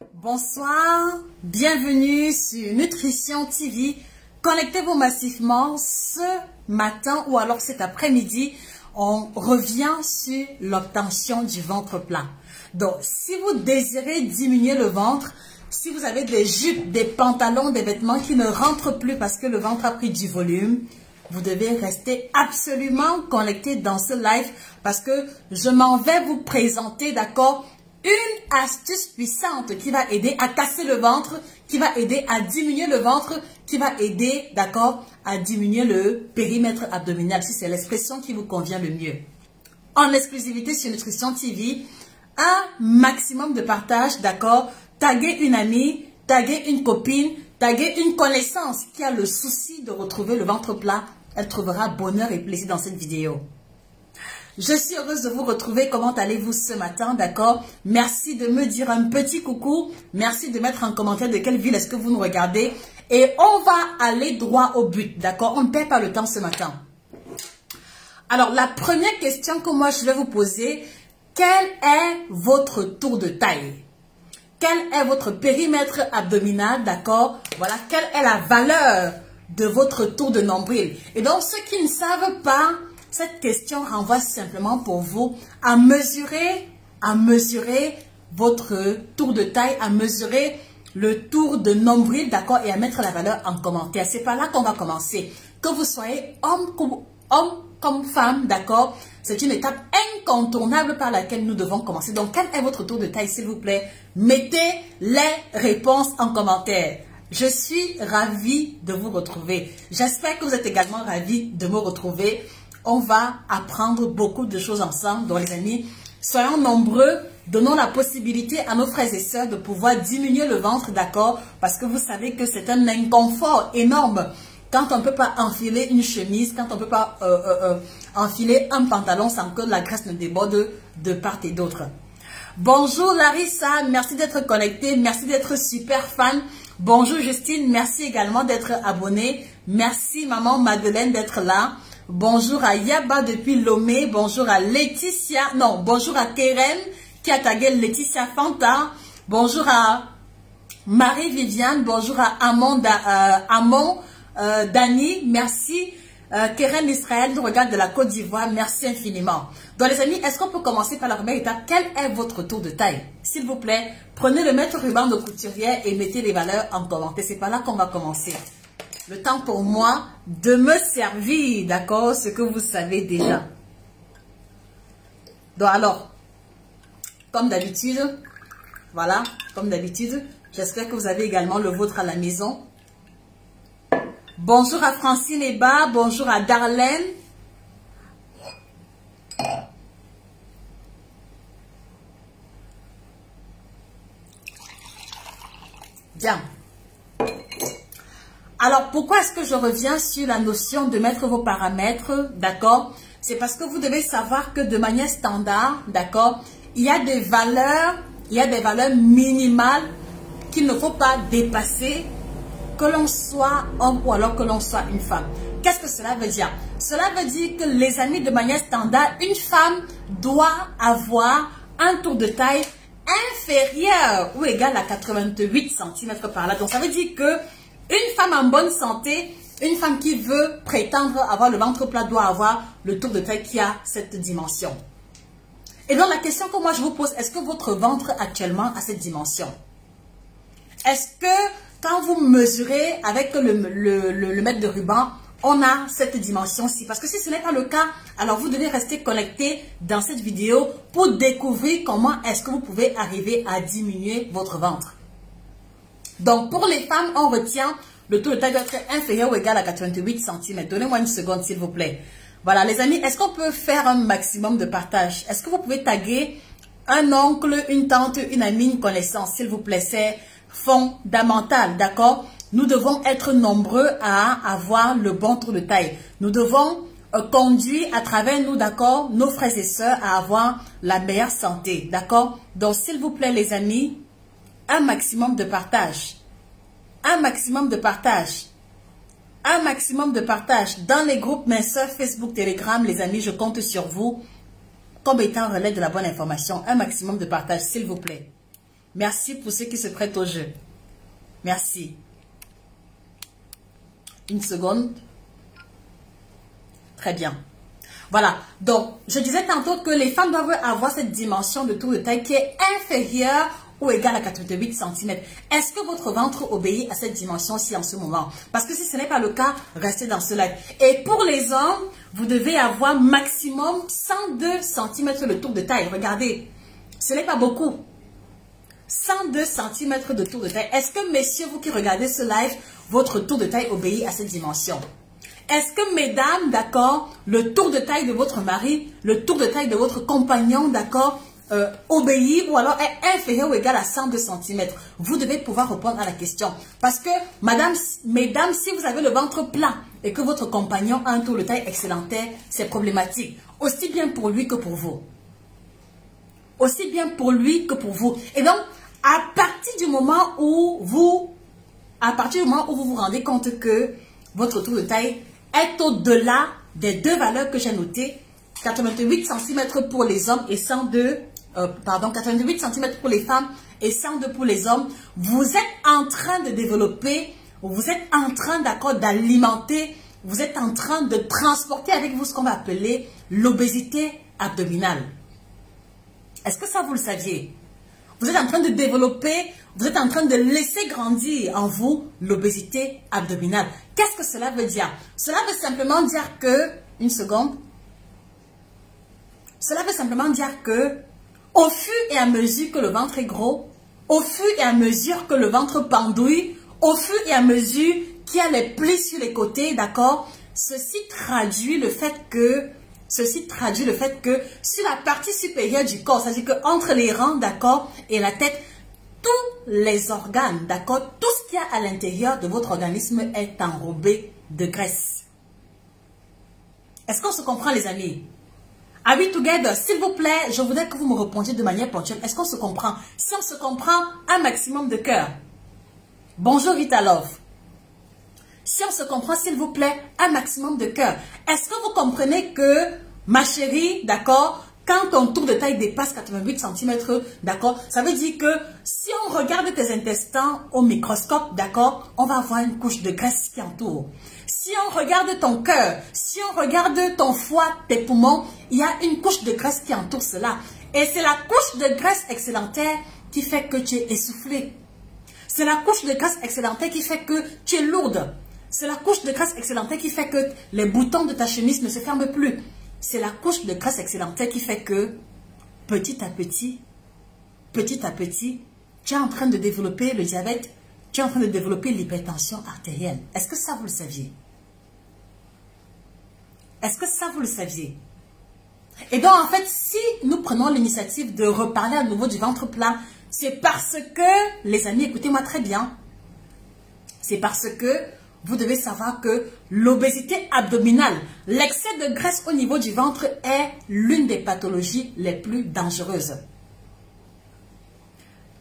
Bonsoir, bienvenue sur Nutrition TV. Connectez-vous massivement ce matin ou alors cet après-midi. On revient sur l'obtention du ventre plat. Donc, si vous désirez diminuer le ventre, si vous avez des jupes, des pantalons, des vêtements qui ne rentrent plus parce que le ventre a pris du volume, vous devez rester absolument connecté dans ce live parce que je m'en vais vous présenter, d'accord, une astuce puissante qui va aider à casser le ventre, qui va aider à diminuer le ventre, qui va aider, d'accord, à diminuer le périmètre abdominal, si c'est l'expression qui vous convient le mieux. En exclusivité sur Nutrition TV, un maximum de partage, d'accord, taguez une amie, taguez une copine, taguez une connaissance qui a le souci de retrouver le ventre plat. Elle trouvera bonheur et plaisir dans cette vidéo. Je suis heureuse de vous retrouver. Comment allez-vous ce matin, d'accord? Merci de me dire un petit coucou. Merci de mettre en commentaire de quelle ville est-ce que vous nous regardez. Et on va aller droit au but, d'accord? On ne perd pas le temps ce matin. Alors, la première question que moi je vais vous poser, quel est votre tour de taille? Quel est votre périmètre abdominal, d'accord? Voilà, quelle est la valeur de votre tour de nombril? Et donc, ceux qui ne savent pas, cette question renvoie simplement pour vous à mesurer votre tour de taille, à mesurer le tour de nombril, d'accord, et à mettre la valeur en commentaire. C'est par là qu'on va commencer. Que vous soyez homme comme femme, d'accord, c'est une étape incontournable par laquelle nous devons commencer. Donc, quel est votre tour de taille, s'il vous plaît? Mettez les réponses en commentaire. Je suis ravie de vous retrouver. J'espère que vous êtes également ravis de me retrouver. On va apprendre beaucoup de choses ensemble. Donc les amis, soyons nombreux. Donnons la possibilité à nos frères et sœurs de pouvoir diminuer le ventre, d'accord? Parce que vous savez que c'est un inconfort énorme. Quand on ne peut pas enfiler une chemise, quand on ne peut pas enfiler un pantalon sans que la graisse ne déborde de part et d'autre. Bonjour Larissa, merci d'être connectée, merci d'être super fan. Bonjour Justine, merci également d'être abonnée. Merci maman Madeleine d'être là. Bonjour à Yaba depuis Lomé. Bonjour à Laetitia. Non, bonjour à Keren qui a tagué Laetitia Fanta. Bonjour à Marie-Viviane. Bonjour à Amon Dani. Merci. Keren Israël nous regarde de la Côte d'Ivoire. Merci infiniment. Donc les amis, est-ce qu'on peut commencer par la première étape? Quel est votre tour de taille? S'il vous plaît, prenez le mètre ruban de couturière et mettez les valeurs en commentaire. C'est par là qu'on va commencer. Le temps pour moi de me servir, d'accord, ce que vous savez déjà. Donc alors, comme d'habitude, voilà, comme d'habitude, j'espère que vous avez également le vôtre à la maison. Bonjour à Francine Eba, bonjour à Darlene. Bien. Alors, pourquoi est-ce que je reviens sur la notion de mettre vos paramètres, d'accord? C'est parce que vous devez savoir que de manière standard, d'accord, il y a des valeurs minimales qu'il ne faut pas dépasser, que l'on soit homme ou alors que l'on soit une femme. Qu'est-ce que cela veut dire? Cela veut dire que les amis, de manière standard, une femme doit avoir un tour de taille inférieur ou égal à 88 cm par là. Donc, ça veut dire que une femme en bonne santé, une femme qui veut prétendre avoir le ventre plat doit avoir le tour de taille qui a cette dimension. Et donc la question que moi je vous pose, est-ce que votre ventre actuellement a cette dimension? Est-ce que quand vous mesurez avec le mètre de ruban, on a cette dimension-ci? Parce que si ce n'est pas le cas, alors vous devez rester connecté dans cette vidéo pour découvrir comment est-ce que vous pouvez arriver à diminuer votre ventre. Donc, pour les femmes, on retient le tour de taille doit être inférieur ou égal à 88 cm. Donnez-moi une seconde, s'il vous plaît. Voilà, les amis, est-ce qu'on peut faire un maximum de partage? Est-ce que vous pouvez taguer un oncle, une tante, une amie, une connaissance, s'il vous plaît? C'est fondamental, d'accord? Nous devons être nombreux à avoir le bon tour de taille. Nous devons conduire à travers nous, d'accord, nos frères et sœurs à avoir la meilleure santé, d'accord? Donc, s'il vous plaît, les amis, un maximum de partage, un maximum de partage, un maximum de partage dans les groupes Messenger, Facebook, Telegram, les amis, je compte sur vous comme étant relais de la bonne information. Un maximum de partage, s'il vous plaît. Merci pour ceux qui se prêtent au jeu. Merci. Une seconde. Très bien. Voilà. Donc, je disais tantôt que les femmes doivent avoir cette dimension de tour de taille qui est inférieure ou égale à 88 cm. Est-ce que votre ventre obéit à cette dimension-ci en ce moment? Parce que si ce n'est pas le cas, restez dans ce live. Et pour les hommes, vous devez avoir maximum 102 cm le tour de taille. Regardez, ce n'est pas beaucoup. 102 cm de tour de taille. Est-ce que, messieurs, vous qui regardez ce live, votre tour de taille obéit à cette dimension? Est-ce que, mesdames, d'accord, le tour de taille de votre mari, le tour de taille de votre compagnon, d'accord, obéit ou alors est inférieur ou égal à 102 cm? Vous devez pouvoir répondre à la question. Parce que, mesdames, si vous avez le ventre plat et que votre compagnon a un tour de taille excédentaire, c'est problématique. Aussi bien pour lui que pour vous. Aussi bien pour lui que pour vous. Et donc, à partir du moment où vous vous rendez compte que votre tour de taille est au-delà des deux valeurs que j'ai notées, 88 cm pour les hommes et 88 cm pour les femmes et 102 pour les hommes, vous êtes en train de développer, vous êtes en train d'alimenter, vous êtes en train de transporter avec vous ce qu'on va appeler l'obésité abdominale. Est-ce que ça vous le saviez? Vous êtes en train de développer, vous êtes en train de laisser grandir en vous l'obésité abdominale. Qu'est-ce que cela veut dire? Cela veut simplement dire que, une seconde, cela veut simplement dire que, au fur et à mesure que le ventre est gros, au fur et à mesure que le ventre pendouille, au fur et à mesure qu'il y a les plis sur les côtés, d'accord, ceci traduit le fait que sur la partie supérieure du corps, c'est-à-dire qu'entre les reins, d'accord, et la tête, tous les organes, d'accord, tout ce qu'il y a à l'intérieur de votre organisme est enrobé de graisse. Est-ce qu'on se comprend, les amis? Are we together? S'il vous plaît, je voudrais que vous me répondiez de manière ponctuelle. Est-ce qu'on se comprend? Si on se comprend, un maximum de cœur. Bonjour Rita Love. Si on se comprend, s'il vous plaît, un maximum de cœur. Est-ce que vous comprenez que, ma chérie, d'accord, quand ton tour de taille dépasse 88 cm, d'accord, ça veut dire que si on regarde tes intestins au microscope, d'accord, on va avoir une couche de graisse qui entoure. Si on regarde ton cœur, si on regarde ton foie, tes poumons, il y a une couche de graisse qui entoure cela. Et c'est la couche de graisse excédentaire qui fait que tu es essoufflé. C'est la couche de graisse excédentaire qui fait que tu es lourde. C'est la couche de graisse excédentaire qui fait que les boutons de ta chemise ne se ferment plus. C'est la couche de graisse excédentaire qui fait que petit à petit, tu es en train de développer le diabète, tu es en train de développer l'hypertension artérielle. Est-ce que ça, vous le saviez? Est-ce que ça, vous le saviez? Et donc, en fait, si nous prenons l'initiative de reparler à nouveau du ventre plat, c'est parce que, les amis, écoutez-moi très bien, c'est parce que vous devez savoir que l'obésité abdominale, l'excès de graisse au niveau du ventre est l'une des pathologies les plus dangereuses.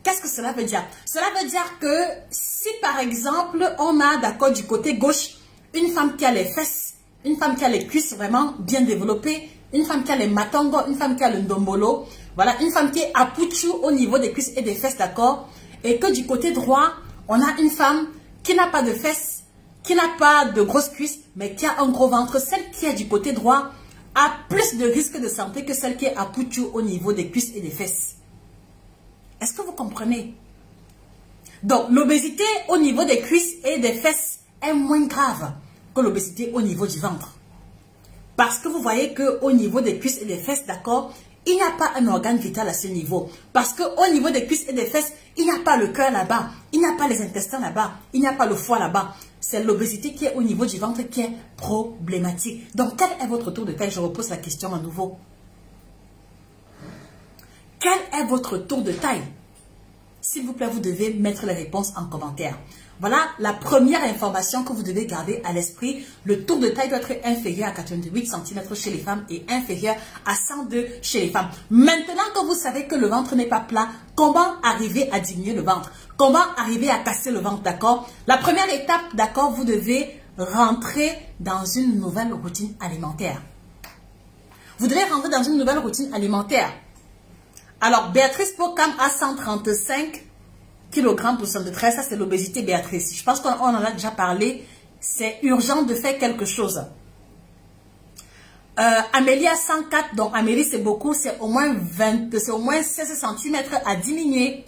Qu'est-ce que cela veut dire? Cela veut dire que si par exemple on a d'accord du côté gauche une femme qui a les fesses, une femme qui a les cuisses vraiment bien développées, une femme qui a les matongos, une femme qui a le ndombolo, voilà, une femme qui est apuchu au niveau des cuisses et des fesses, d'accord, et que du côté droit on a une femme qui n'a pas de fesses, qui n'a pas de grosses cuisses, mais qui a un gros ventre, celle qui est du côté droit a plus de risques de santé que celle qui est à Poutou au niveau des cuisses et des fesses. Est-ce que vous comprenez? Donc, l'obésité au niveau des cuisses et des fesses est moins grave que l'obésité au niveau du ventre. Parce que vous voyez qu'au niveau des cuisses et des fesses, d'accord, il n'y a pas un organe vital à ce niveau. Parce qu'au niveau des cuisses et des fesses, il n'y a pas le cœur là-bas, il n'y a pas les intestins là-bas, il n'y a pas le foie là-bas. C'est l'obésité qui est au niveau du ventre qui est problématique. Donc, quel est votre tour de taille? Je repose la question à nouveau. Quel est votre tour de taille? S'il vous plaît, vous devez mettre les réponses en commentaire. Voilà la première information que vous devez garder à l'esprit. Le tour de taille doit être inférieur à 88 cm chez les femmes et inférieur à 102 chez les femmes. Maintenant que vous savez que le ventre n'est pas plat, comment arriver à diminuer le ventre? Comment arriver à casser le ventre, d'accord? La première étape, d'accord, vous devez rentrer dans une nouvelle routine alimentaire. Vous devez rentrer dans une nouvelle routine alimentaire. Alors, Béatrice Pocam a 135 kg pour 73. Ça, c'est l'obésité, Béatrice. Je pense qu'on en a déjà parlé. C'est urgent de faire quelque chose. Amélie a 104. Donc, Amélie, c'est beaucoup. C'est au moins 16 cm à diminuer.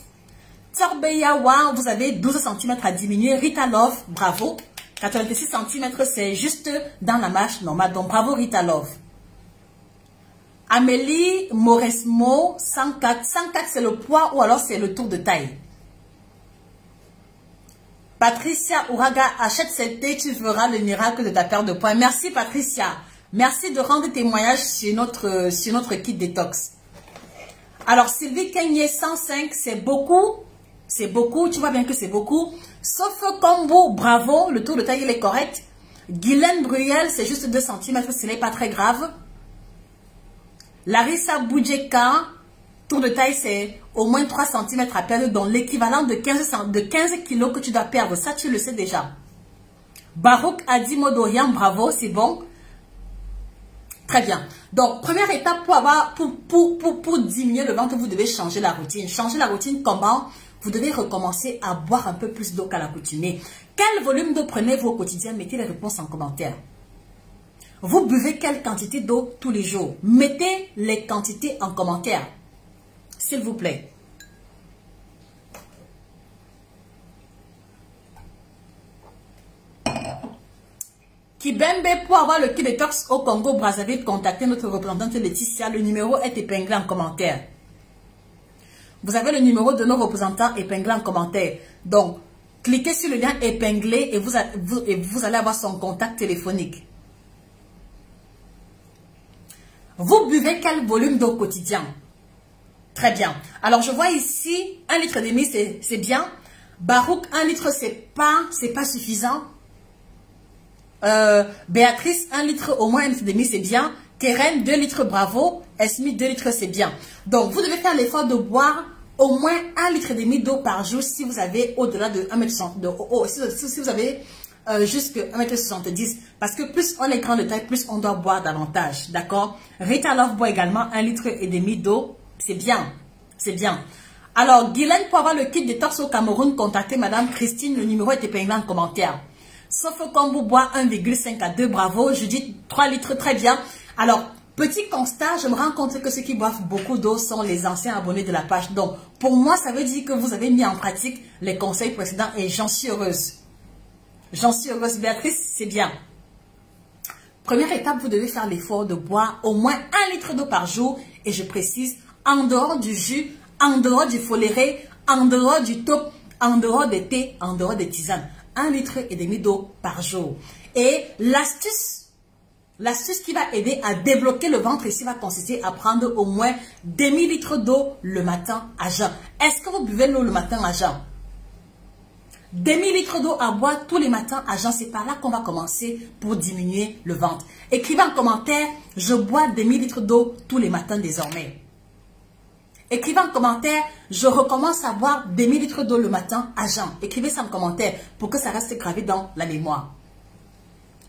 Torbeyawa, vous avez 12 cm à diminuer. Rita Love, bravo. 86 cm, c'est juste dans la marche normale. Donc, bravo Rita Love. Amélie Mauresmo, 104. 104, c'est le poids ou alors c'est le tour de taille. Patricia Ouraga, achète cette thé, tu feras le miracle de ta perte de poids. Merci Patricia. Merci de rendre témoignage sur notre kit détox. Alors, Sylvie Kenyé, 105, c'est beaucoup. C'est beaucoup, tu vois bien que c'est beaucoup. Sauf Combo, bravo, le tour de taille, il est correct. Guylaine Bruyel, c'est juste 2 cm, ce n'est pas très grave. Larissa Boudjeka, tour de taille, c'est au moins 3 cm à perdre, donc l'équivalent de 15 kg que tu dois perdre. Ça, tu le sais déjà. Barouk Adi Modorian, bravo, c'est bon. Très bien. Donc, première étape pour diminuer le ventre, vous devez changer la routine. Changer la routine, comment? Vous devez recommencer à boire un peu plus d'eau qu'à l'accoutumée. Quel volume d'eau prenez-vous au quotidien? Mettez les réponses en commentaire. Vous buvez quelle quantité d'eau tous les jours? Mettez les quantités en commentaire, s'il vous plaît. Kibembe, pour avoir le kit détox au Congo Brazzaville, contactez notre représentante Laetitia. Le numéro est épinglé en commentaire. Vous avez le numéro de nos représentants épinglé en commentaire. Donc, cliquez sur le lien épinglé et vous allez avoir son contact téléphonique. Vous buvez quel volume d'eau quotidien? Très bien. Alors, je vois ici, 1,5 litre, c'est bien. Barouk, 1 litre, c'est pas suffisant. Béatrice, 1 litre, au moins 1,5 litre, c'est bien. Keren, 2 litres, bravo. Esmi, 2 litres, c'est bien. Donc, vous devez faire l'effort de boire au moins 1,5 litre d'eau par jour si vous avez au-delà de 1,60 m. Si vous avez jusqu'à 1,70 m. Parce que plus on est grand de taille, plus on doit boire davantage. D'accord? Rita Love boit également 1,5 litre d'eau. C'est bien. C'est bien. Alors, Guylaine, pour avoir le kit détox au Cameroun, contactez Madame Christine. Le numéro est épinglé en commentaire. Sauf quand vous boit 1,5 à 2, bravo. Judith, 3 litres, très bien. Alors, petit constat, je me rends compte que ceux qui boivent beaucoup d'eau sont les anciens abonnés de la page. Donc, pour moi, ça veut dire que vous avez mis en pratique les conseils précédents et j'en suis heureuse. J'en suis heureuse, Béatrice, c'est bien. Première étape, vous devez faire l'effort de boire au moins 1 litre d'eau par jour. Et je précise, en dehors du jus, en dehors du foléré, en dehors du taupe, en dehors des thés, en dehors des tisanes. 1,5 litre d'eau par jour. Et l'astuce qui va aider à débloquer le ventre ici va consister à prendre au moins demi-litre d'eau le matin à jeun. Est-ce que vous buvez l'eau le matin à jeun? Demi-litre d'eau à boire tous les matins à jeun, c'est par là qu'on va commencer pour diminuer le ventre. Écrivez en commentaire, je bois demi-litre d'eau tous les matins désormais. Écrivez en commentaire, je recommence à boire demi-litre d'eau le matin à jeun. Écrivez ça en commentaire pour que ça reste gravé dans la mémoire.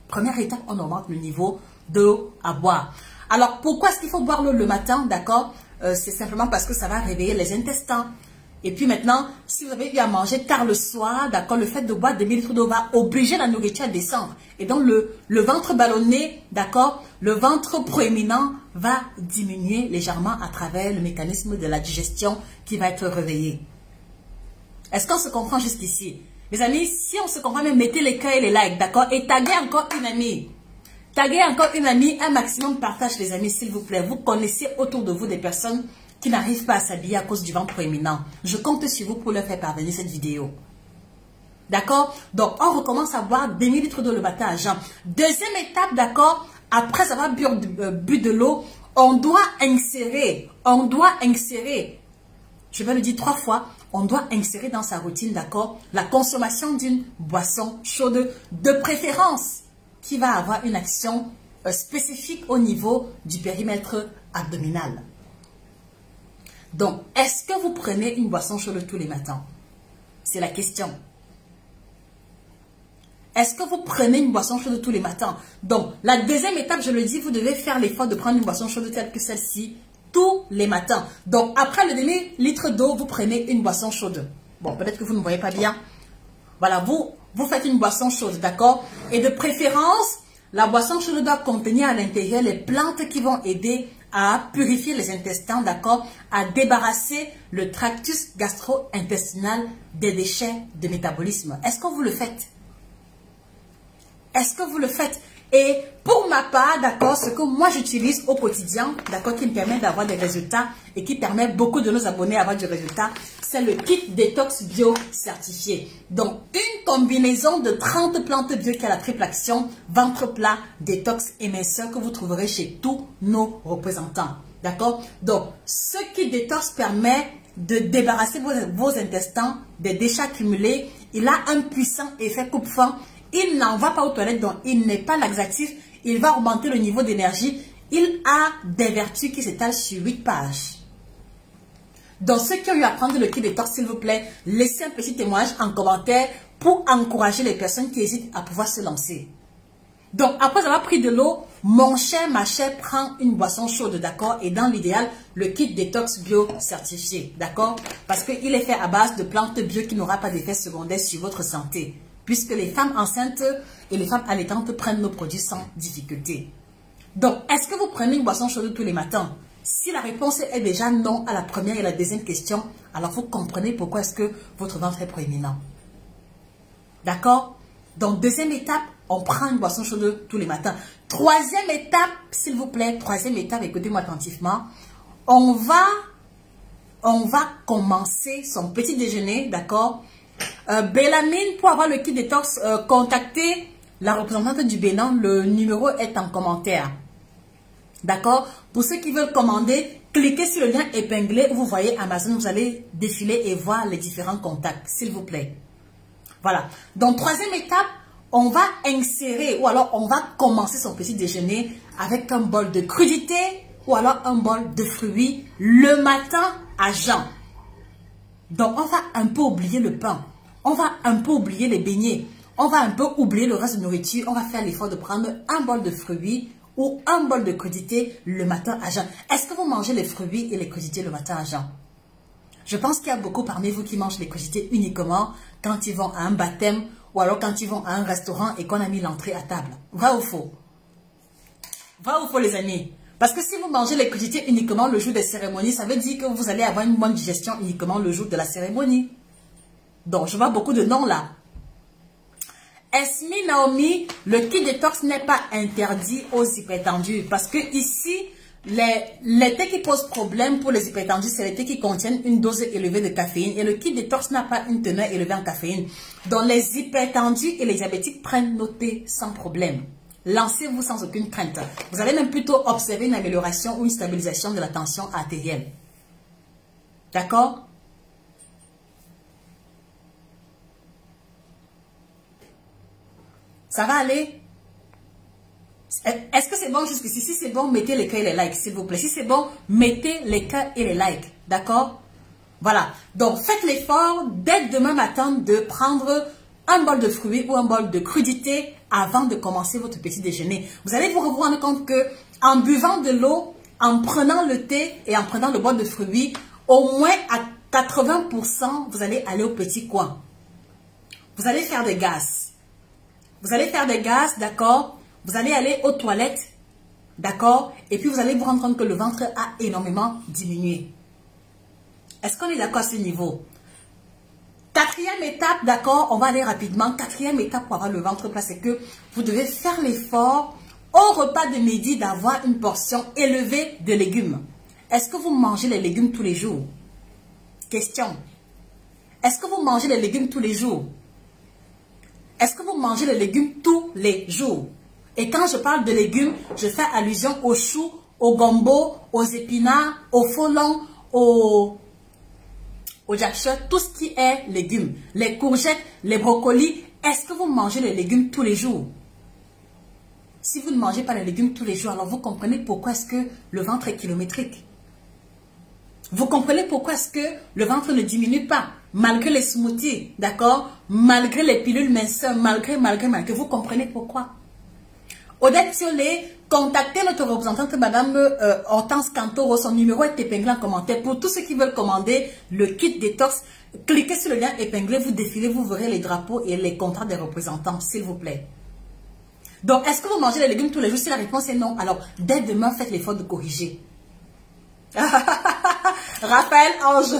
Première étape, on augmente le niveau d'eau à boire. Alors, pourquoi est-ce qu'il faut boire l'eau le matin, d'accord? C'est simplement parce que ça va réveiller les intestins. Et puis maintenant, si vous avez eu à manger tard le soir, d'accord, le fait de boire demi-litre d'eau va obliger la nourriture à descendre. Et donc, le ventre ballonné, d'accord, le ventre proéminent va diminuer légèrement à travers le mécanisme de la digestion qui va être réveillé. Est-ce qu'on se comprend jusqu'ici? Mes amis, si on se comprend, même mettez les cœurs et les likes, d'accord? Et taguez encore une amie. Taguez encore une amie, un maximum partage les amis, s'il vous plaît. Vous connaissez autour de vous des personnes qui n'arrivent pas à s'habiller à cause du ventre proéminent. Je compte sur vous pour leur faire parvenir cette vidéo. D'accord? Donc, on recommence à boire demi-litre d'eau le matin à jeun. Deuxième étape, d'accord? Après avoir bu de l'eau, on doit insérer, je vais le dire 3 fois, on doit insérer dans sa routine, d'accord, la consommation d'une boisson chaude de préférence qui va avoir une action spécifique au niveau du périmètre abdominal. Donc, est-ce que vous prenez une boisson chaude tous les matins? C'est la question. Est-ce que vous prenez une boisson chaude tous les matins? Donc, la deuxième étape, je le dis, vous devez faire l'effort de prendre une boisson chaude telle que celle-ci tous les matins. Donc, après le demi-litre d'eau, vous prenez une boisson chaude. Bon, peut-être que vous ne voyez pas bien. Voilà, vous faites une boisson chaude, d'accord? Et de préférence, la boisson chaude doit contenir à l'intérieur les plantes qui vont aider à purifier les intestins, d'accord? À débarrasser le tractus gastro-intestinal des déchets de métabolisme. Est-ce que vous le faites? Est-ce que vous le faites? Et pour ma part, d'accord, ce que moi j'utilise au quotidien, d'accord, qui me permet d'avoir des résultats et qui permet beaucoup de nos abonnés d'avoir du résultat, c'est le kit détox bio certifié. Donc, une combinaison de 30 plantes bio qui a la triple action, ventre plat, détox et minceur que vous trouverez chez tous nos représentants. D'accord? Donc, ce kit détox permet de débarrasser vos intestins des déchets accumulés. Il a un puissant effet coupe-faim. Il n'en va pas aux toilettes, donc il n'est pas laxatif. Il va augmenter le niveau d'énergie. Il a des vertus qui s'étalent sur 8 pages. Donc, ceux qui ont eu à prendre le kit détox, s'il vous plaît, laissez un petit témoignage en commentaire pour encourager les personnes qui hésitent à pouvoir se lancer. Donc, après avoir pris de l'eau, mon cher, ma chère, prend une boisson chaude, d'accord? Et dans l'idéal, le kit détox bio certifié, d'accord? Parce qu'il est fait à base de plantes bio qui n'aura pas d'effet secondaire sur votre santé. Puisque les femmes enceintes et les femmes allaitantes prennent nos produits sans difficulté. Donc, est-ce que vous prenez une boisson chaude tous les matins? Si la réponse est déjà non à la première et la deuxième question, alors vous comprenez pourquoi est-ce que votre ventre est proéminent. D'accord? Donc, deuxième étape, on prend une boisson chaude tous les matins. Troisième étape, s'il vous plaît, troisième étape, écoutez-moi attentivement. On va commencer son petit déjeuner, d'accord? Bellamine, pour avoir le kit détox, contactez la représentante du Bénin. Le numéro est en commentaire. D'accord? Pour ceux qui veulent commander, cliquez sur le lien épinglé où vous voyez Amazon. Vous allez défiler et voir les différents contacts, s'il vous plaît. Voilà. Donc, troisième étape, on va insérer ou alors on va commencer son petit déjeuner avec un bol de crudité ou alors un bol de fruits le matin à jeun. Donc, on va un peu oublier le pain. On va un peu oublier les beignets. On va un peu oublier le reste de nourriture. On va faire l'effort de prendre un bol de fruits ou un bol de crudités le matin à jeun. Est-ce que vous mangez les fruits et les crudités le matin à jeun? Je pense qu'il y a beaucoup parmi vous qui mangent les crudités uniquement quand ils vont à un baptême ou alors quand ils vont à un restaurant et qu'on a mis l'entrée à table. Vrai ou faux? Vrai ou faux, les amis? Parce que si vous mangez les crudités uniquement le jour des cérémonies, ça veut dire que vous allez avoir une bonne digestion uniquement le jour de la cérémonie. Donc, je vois beaucoup de noms là. Esmi Naomi, le kit détox n'est pas interdit aux hypertendus. Parce que ici, les thés qui posent problème pour les hypertendus, c'est les thés qui contiennent une dose élevée de caféine. Et le kit détox n'a pas une teneur élevée en caféine. Donc, les hypertendus et les diabétiques prennent nos thés sans problème. Lancez-vous sans aucune crainte. Vous allez même plutôt observer une amélioration ou une stabilisation de la tension artérielle. D'accord? Ça va aller? Est-ce que c'est bon jusqu'ici? Si c'est bon, mettez les cœurs et les likes, s'il vous plaît. Si c'est bon, mettez les cœurs et les likes. D'accord? Voilà. Donc, faites l'effort dès demain matin de prendre un bol de fruits ou un bol de crudités avant de commencer votre petit déjeuner. Vous allez vous rendre compte que en buvant de l'eau, en prenant le thé et en prenant le bol de fruits, au moins à 80%, vous allez aller au petit coin. Vous allez faire des gaz. Vous allez faire des gaz, d'accord? Vous allez aller aux toilettes, d'accord? Et puis vous allez vous rendre compte que le ventre a énormément diminué. Est-ce qu'on est d'accord à ce niveau? Quatrième étape, d'accord, on va aller rapidement. Quatrième étape pour avoir le ventre plat, c'est que vous devez faire l'effort au repas de midi d'avoir une portion élevée de légumes. Est-ce que vous mangez les légumes tous les jours? Question. Est-ce que vous mangez les légumes tous les jours? Est-ce que vous mangez les légumes tous les jours? Et quand je parle de légumes, je fais allusion aux choux, aux gombo, aux épinards, aux folons, aux jackshot, tout ce qui est légumes. Les courgettes, les brocolis. Est-ce que vous mangez les légumes tous les jours? Si vous ne mangez pas les légumes tous les jours, alors vous comprenez pourquoi est-ce que le ventre est kilométrique. Vous comprenez pourquoi est-ce que le ventre ne diminue pas, malgré les smoothies, d'accord? Malgré les pilules minceurs, malgré. Vous comprenez pourquoi? Odette Thiolé, contactez notre représentante, Madame Hortense Cantoro. Son numéro est épinglé en commentaire. Pour tous ceux qui veulent commander le kit détox, cliquez sur le lien épinglé, vous défilez, vous verrez les drapeaux et les contrats des représentants, s'il vous plaît. Donc, est-ce que vous mangez les légumes tous les jours? Si la réponse est non, alors dès demain, faites l'effort de corriger. Raphaël Ange,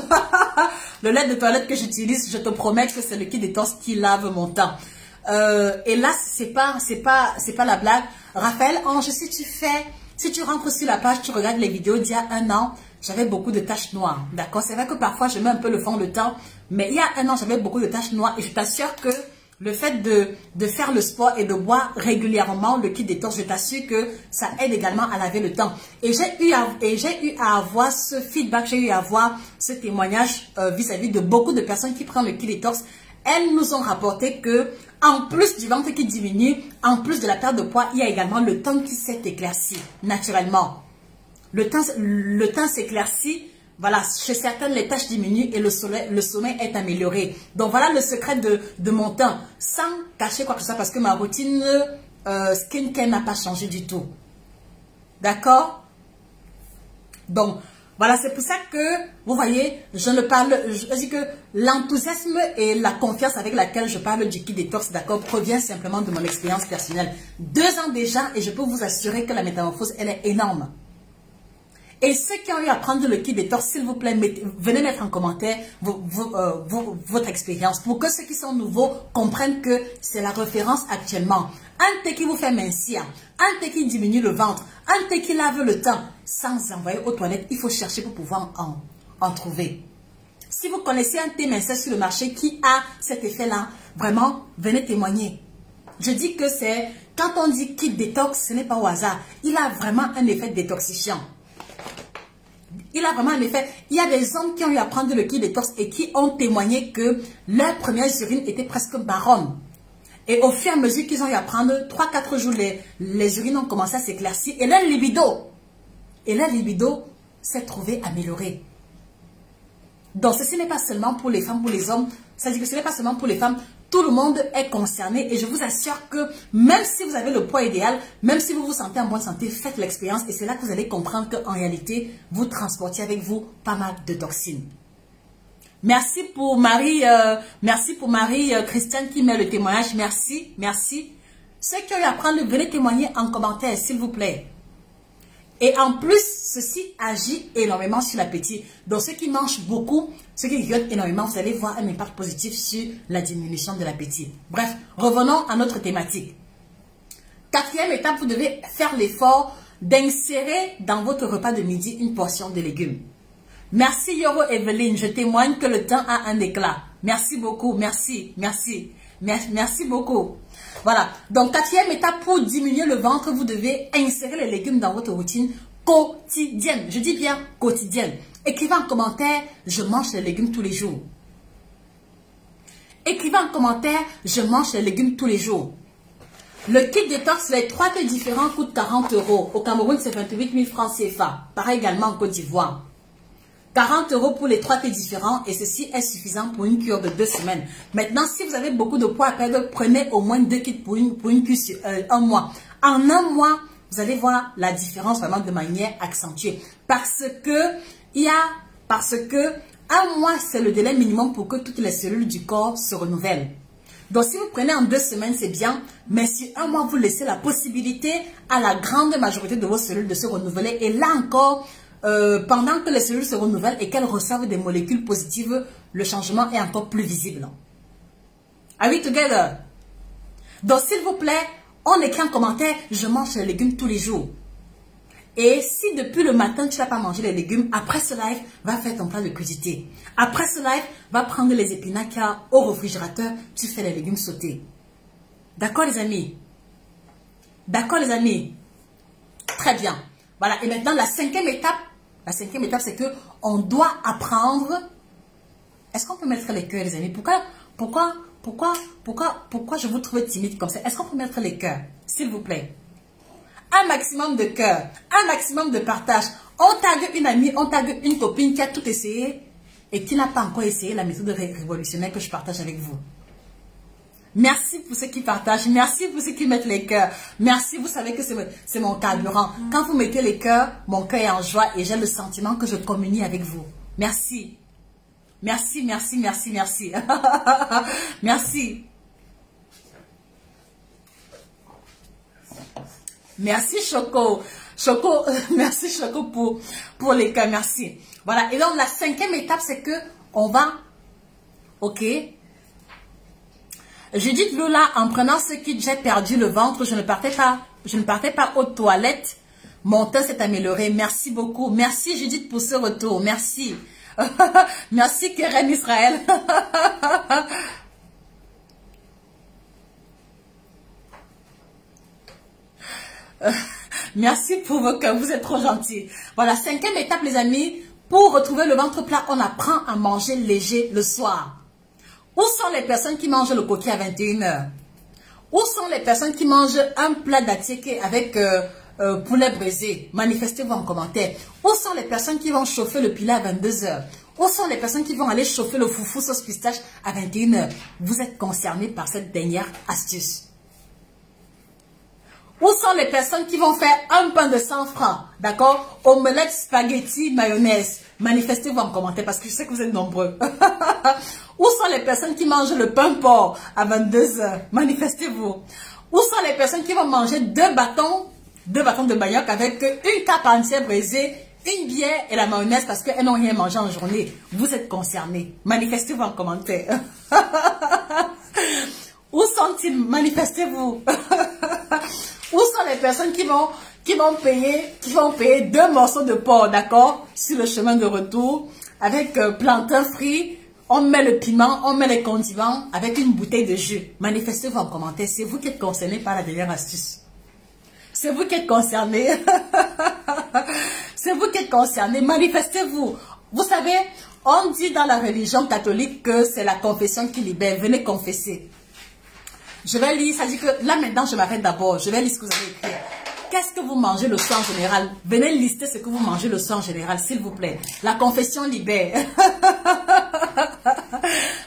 le lait de toilette que j'utilise, je te promets que c'est le kit détox qui lave mon teint. Et là, c'est pas la blague. Raphaël Ange, si tu rentres sur la page, tu regardes les vidéos d'il y a un an, j'avais beaucoup de taches noires. D'accord? C'est vrai que parfois, je mets un peu le fond de teint, mais il y a un an, j'avais beaucoup de taches noires et je t'assure que le fait de faire le sport et de boire régulièrement le kit détox, je t'assure que ça aide également à laver le teint. Et j'ai eu à avoir ce feedback, j'ai eu à avoir ce témoignage vis-à-vis de beaucoup de personnes qui prennent le kit détox. Elles nous ont rapporté que, en plus du ventre qui diminue, en plus de la perte de poids, il y a également le teint qui s'est éclairci naturellement. Le teint s'éclaircit. Voilà, chez certaines, les taches diminuent et le sommeil est amélioré. Donc, voilà le secret de mon teint. Sans cacher quoi que ce soit, parce que ma routine skincare n'a pas changé du tout. D'accord? Donc, voilà, c'est pour ça que, vous voyez, je dis que l'enthousiasme et la confiance avec laquelle je parle du kit détox, d'accord, provient simplement de mon expérience personnelle. 2 ans déjà, et je peux vous assurer que la métamorphose, elle est énorme. Et ceux qui ont eu à prendre le kit détox, s'il vous plaît, venez mettre en commentaire votre expérience pour que ceux qui sont nouveaux comprennent que c'est la référence actuellement. Un thé qui vous fait mincir, un thé qui diminue le ventre, un thé qui lave le teint, sans envoyer aux toilettes, il faut chercher pour pouvoir en trouver. Si vous connaissez un thé minceur sur le marché qui a cet effet-là, vraiment, venez témoigner. Je dis que c'est, quand on dit kit détox, ce n'est pas au hasard. Il a vraiment un effet détoxifiant. Il a vraiment un effet. Il y a des hommes qui ont eu à prendre le kit détox et qui ont témoigné que leurs premières urines étaient presque marronnes. Et au fur et à mesure qu'ils ont eu à prendre 3-4 jours, les urines ont commencé à s'éclaircir et leur libido s'est trouvé amélioré. Donc ceci n'est pas seulement pour les femmes, pour les hommes. C'est-à-dire que ce n'est pas seulement pour les femmes. Tout le monde est concerné et je vous assure que même si vous avez le poids idéal, même si vous vous sentez en bonne santé, faites l'expérience et c'est là que vous allez comprendre qu'en réalité, vous transportez avec vous pas mal de toxines. Merci pour Marie, Christiane qui met le témoignage. Merci, merci. Ceux qui ont eu à prendre, venez témoigner en commentaire, s'il vous plaît. Et en plus, ceci agit énormément sur l'appétit. Donc, ceux qui mangent beaucoup, ceux qui grignotent énormément, vous allez voir un impact positif sur la diminution de l'appétit. Bref, revenons à notre thématique. 4e étape, vous devez faire l'effort d'insérer dans votre repas de midi une portion de légumes. Merci Yoro Evelyne, je témoigne que le teint a un éclat. Merci beaucoup, merci beaucoup. Voilà, donc 4e étape, pour diminuer le ventre, vous devez insérer les légumes dans votre routine quotidienne. Je dis bien quotidienne. Écrivez en commentaire, je mange les légumes tous les jours. Écrivez en commentaire, je mange les légumes tous les jours. Le kit détox, les 3 thés différents coûtent 40 €. Au Cameroun, c'est 28 000 francs CFA. Pareil également en Côte d'Ivoire. 40 € pour les 3 thés différents et ceci est suffisant pour une cure de 2 semaines. Maintenant, si vous avez beaucoup de poids à perdre, prenez au moins 2 kits pour une cure sur un mois. En un mois, vous allez voir la différence vraiment de manière accentuée. Parce que un mois, c'est le délai minimum pour que toutes les cellules du corps se renouvellent. Donc, si vous prenez en 2 semaines, c'est bien. Mais sur un mois, vous laissez la possibilité à la grande majorité de vos cellules de se renouveler. Et là encore, pendant que les cellules se renouvellent et qu'elles reçoivent des molécules positives, le changement est encore plus visible. Are we together? Donc, s'il vous plaît, on écrit en commentaire, je mange les légumes tous les jours. Et si depuis le matin, tu n'as pas mangé les légumes, après ce live, va faire ton plat de crudité. Après ce live, va prendre les épinards qu'il y a au réfrigérateur, tu fais les légumes sautés. D'accord les amis? D'accord les amis? Très bien. Voilà, et maintenant la 5e étape, c'est que on doit apprendre. Est-ce qu'on peut mettre les cœurs les amis? Pourquoi je vous trouve timide comme ça? Est-ce qu'on peut mettre les cœurs, s'il vous plaît? Un maximum de cœur, un maximum de partage. On tague une amie, on tague une copine qui a tout essayé et qui n'a pas encore essayé la méthode révolutionnaire que je partage avec vous. Merci pour ceux qui partagent. Merci pour ceux qui mettent les cœurs. Merci, vous savez que c'est mon carburant. Quand vous mettez les cœurs, mon cœur est en joie et j'ai le sentiment que je communie avec vous. Merci. Merci, merci, merci, merci. Merci. Merci Choco. Choco, merci Choco pour les cœurs. Merci. Voilà. Et donc la 5e étape, c'est que on va... Ok. Judith Lola, en prenant ce kit, j'ai perdu le ventre. Je ne partais pas aux toilettes. Mon teint s'est amélioré. Merci beaucoup. Merci Judith pour ce retour. Merci. Merci Keren Israël. Merci pour vos cœurs. Vous êtes trop gentils. Voilà, 5e étape les amis. Pour retrouver le ventre plat, on apprend à manger léger le soir. Où sont les personnes qui mangent le coquille à 21 h? Où sont les personnes qui mangent un plat d'attiéké avec poulet braisé? Manifestez-vous en commentaire. Où sont les personnes qui vont chauffer le pilat à 22 h? Où sont les personnes qui vont aller chauffer le foufou sauce pistache à 21 h? Vous êtes concernés par cette dernière astuce. Où sont les personnes qui vont faire un pain de 100 francs? D'accord? Omelette, spaghetti, mayonnaise. Manifestez-vous en commentaire parce que je sais que vous êtes nombreux. Où sont les personnes qui mangent le pain porc à 22 h? Manifestez-vous. Où sont les personnes qui vont manger deux bâtons de manioc avec une cape entière braisée, une bière et la mayonnaise parce qu'elles n'ont rien mangé en journée? Vous êtes concernés. Manifestez-vous en commentaire. Où sont-ils? Manifestez-vous. Où sont les personnes qui vont payer 2 morceaux de porc, d'accord, sur le chemin de retour, avec plantain frit, on met le piment, on met les condiments, avec une bouteille de jus. Manifestez-vous en commentaire, c'est vous qui êtes concernés par la dernière astuce. C'est vous qui êtes concernés. C'est vous qui êtes concernés, manifestez-vous. Vous savez, on dit dans la religion catholique que c'est la confession qui libère. Venez confesser. Je vais lire, ça dit que là maintenant je m'arrête d'abord, je vais lire ce que vous avez écrit. Qu'est-ce que vous mangez le soir en général? Venez lister ce que vous mangez le soir en général, s'il vous plaît. La confession libère.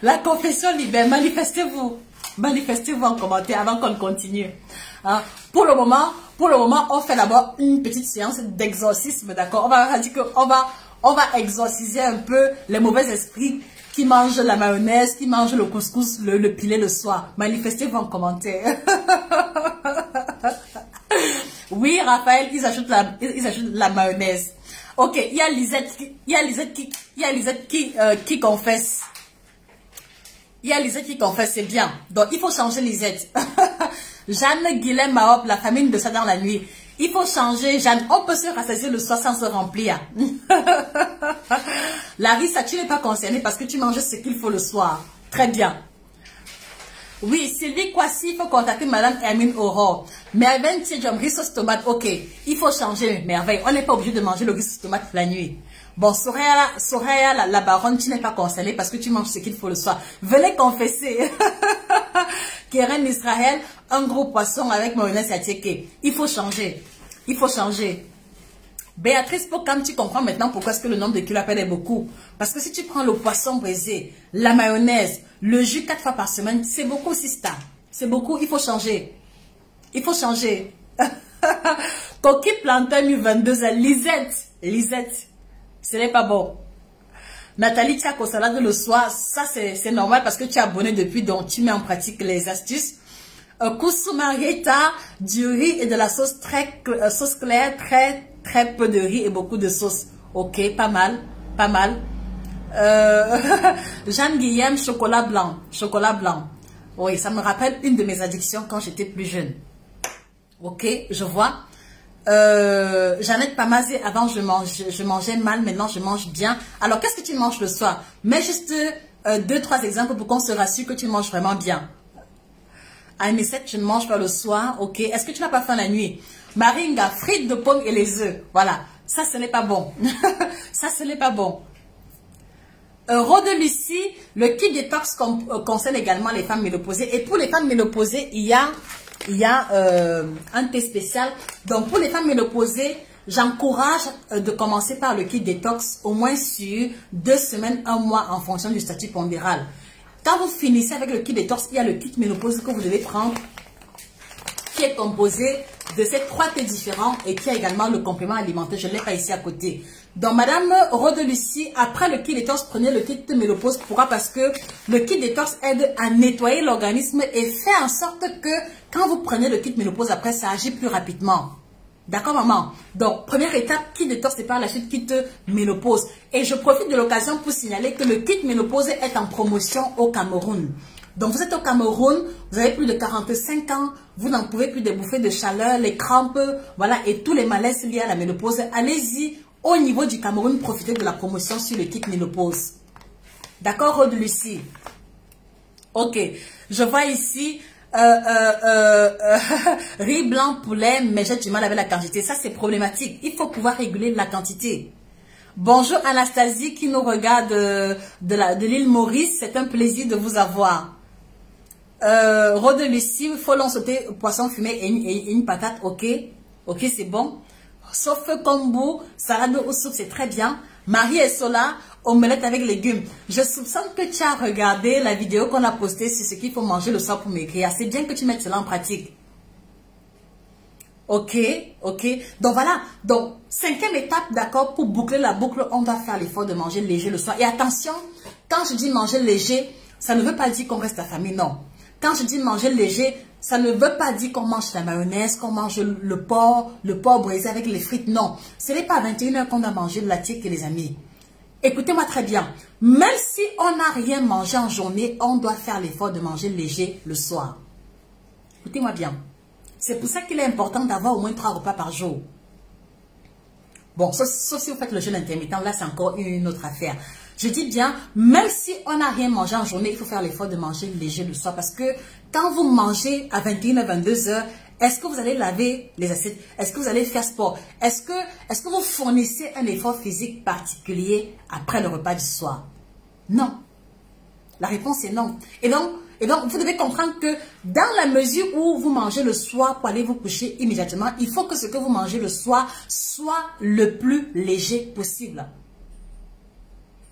La confession libère, manifestez-vous. Manifestez-vous en commentaire avant qu'on continue. Hein? Pour le moment, on fait d'abord une petite séance d'exorcisme, d'accord? On va exorciser un peu les mauvais esprits qui mangent la mayonnaise, qui mangent le couscous, le pilet le soir. Manifestez-vous en commentaire. Oui, Raphaël, ils ajoutent la mayonnaise. Ok, il y a Lisette qui confesse. Il y a Lisette qui confesse, c'est bien. Donc, il faut changer Lisette. Jeanne, Guilhem, Mahop, la famine de ça dans la nuit. Il faut changer, Jeanne. On peut se rassasier le soir sans se remplir. Larissa, tu n'es pas concernée parce que tu manges ce qu'il faut le soir. Très bien. Oui, Sylvie Kwasi, il faut contacter Madame Hermine Aurore. Merveille, riz sauce tomate, ok. Il faut changer, Merveille. On n'est pas obligé de manger le riz sauce tomate la nuit. Bon, Soraya, la baronne, tu n'es pas concernée parce que tu manges ce qu'il faut le soir. Venez confesser. Keren Israël, un gros poisson avec mayonnaise attiéké. Il faut changer. Il faut changer. Béatrice Pokam, tu comprends maintenant pourquoi est-ce que le nombre de kilos appelle est beaucoup. Parce que si tu prends le poisson braisé, la mayonnaise, le jus 4 fois par semaine, c'est beaucoup, Sista. C'est beaucoup, il faut changer. Il faut changer. Coquille plantain, 22 h. Lisette. Ce n'est pas bon. Nathalie, tu as qu'au salade le soir. Ça, c'est normal parce que tu es abonné depuis, donc tu mets en pratique les astuces. Koussou Marietta, du riz et de la sauce sauce claire, très peu de riz et beaucoup de sauce. Ok, pas mal, pas mal. Jeanne Guillaume, chocolat blanc. Chocolat blanc. Oui, ça me rappelle une de mes addictions quand j'étais plus jeune. Ok, je vois. Jeannette Pamazé, avant je mangeais mal, maintenant je mange bien. Alors qu'est-ce que tu manges le soir? Mets juste 2-3 exemples pour qu'on se rassure que tu manges vraiment bien. Anisette, je ne mange pas le soir, ok. Est-ce que tu n'as pas faim la nuit? Maringa, frites de pommes et les œufs. Voilà, ça ce n'est pas bon. Ça ce n'est pas bon. Rode Lucie, le kit détox concerne également les femmes ménopausées. Et pour les femmes ménopausées, il y a un thé spécial. Donc pour les femmes ménopausées, j'encourage de commencer par le kit détox au moins sur 2 semaines, 1 mois en fonction du statut pondéral. Quand vous finissez avec le kit détox, il y a le kit ménopause que vous devez prendre, qui est composé de ces 3 thés différents et qui a également le complément alimentaire. Je ne l'ai pas ici à côté. Donc, Madame Rode Lucie, après le kit détox, prenez le kit ménopause. Pourquoi? Parce que le kit détox aide à nettoyer l'organisme et fait en sorte que quand vous prenez le kit ménopause, après, ça agit plus rapidement. D'accord, maman? Donc, première étape, kit détox et par la suite, kit ménopause. Et je profite de l'occasion pour signaler que le kit ménopause est en promotion au Cameroun. Donc, vous êtes au Cameroun, vous avez plus de 45 ans, vous n'en pouvez plus des bouffées de chaleur, les crampes, voilà, et tous les malaises liés à la ménopause. Allez-y, au niveau du Cameroun, profitez de la promotion sur le kit ménopause. D'accord, Rode Lucie? Ok, je vois ici riz blanc, poulet, mais j'ai du mal avec la quantité. Ça, c'est problématique. Il faut pouvoir réguler la quantité. Bonjour Anastasie qui nous regarde de l'île Maurice. C'est un plaisir de vous avoir. Rode Lucie, il faut l'en sauter poisson fumé et une patate. Ok, ok, c'est bon. Sauf kombu, salade au soupe, c'est très bien. Marie et Sola, omelette avec légumes. Je soupçonne que tu as regardé la vidéo qu'on a postée sur ce qu'il faut manger le soir pour maigrir. C'est bien que tu mettes cela en pratique. Ok, ok. Donc voilà. Donc, 5e étape, d'accord, pour boucler la boucle, on doit faire l'effort de manger léger le soir. Et attention, quand je dis manger léger, ça ne veut pas dire qu'on reste affamé, non. Quand je dis manger léger, ça ne veut pas dire qu'on mange la mayonnaise, qu'on mange le porc braisé avec les frites, non. Ce n'est pas à 21 h qu'on doit manger de la tique, les amis. Écoutez-moi très bien. Même si on n'a rien mangé en journée, on doit faire l'effort de manger léger le soir. Écoutez-moi bien. C'est pour ça qu'il est important d'avoir au moins 3 repas par jour. Bon, sauf si vous faites le jeûne intermittent, là c'est encore une autre affaire. Je dis bien, même si on n'a rien mangé en journée, il faut faire l'effort de manger léger le soir. Parce que quand vous mangez à 21 h, 22 h, est-ce que vous allez laver les assiettes? Est-ce que vous allez faire sport? Est-ce que vous fournissez un effort physique particulier après le repas du soir? Non. La réponse est non. Et donc, vous devez comprendre que dans la mesure où vous mangez le soir pour aller vous coucher immédiatement, il faut que ce que vous mangez le soir soit le plus léger possible.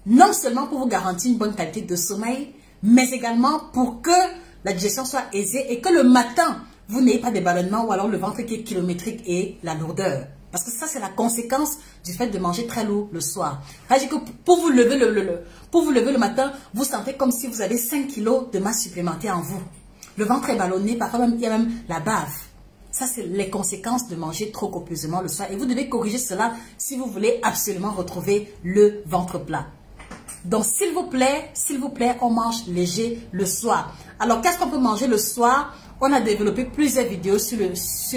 Non seulement pour vous garantir une bonne qualité de sommeil, mais également pour que la digestion soit aisée et que le matin, vous n'ayez pas des ballonnements ou alors le ventre qui est kilométrique et la lourdeur. Parce que ça, c'est la conséquence du fait de manger très lourd le soir. C'est-à-dire que pour vous lever le matin, vous sentez comme si vous avez 5 kilos de masse supplémentaire en vous. Le ventre est ballonné, parfois même, il y a même la bave. Ça, c'est les conséquences de manger trop copieusement le soir. Et vous devez corriger cela si vous voulez absolument retrouver le ventre plat. Donc, s'il vous plaît, on mange léger le soir. Alors, qu'est-ce qu'on peut manger le soir? On a développé plusieurs vidéos sur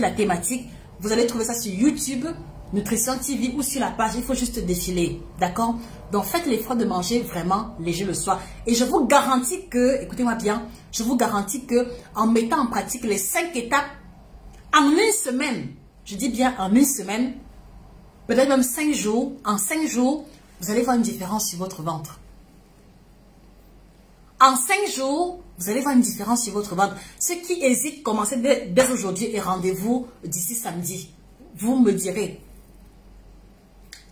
la thématique. Vous allez trouver ça sur YouTube, Nutrition TV ou sur la page. Il faut juste défiler, d'accord? Donc, faites l'effort de manger vraiment léger le soir. Et je vous garantis que, écoutez-moi bien, je vous garantis que en mettant en pratique les 5 étapes, en une semaine, je dis bien en une semaine, peut-être même 5 jours, en 5 jours, vous allez voir une différence sur votre ventre. En 5 jours, vous allez voir une différence sur votre ventre. Ceux qui hésitent, commencez dès aujourd'hui et rendez-vous d'ici samedi. Vous me direz.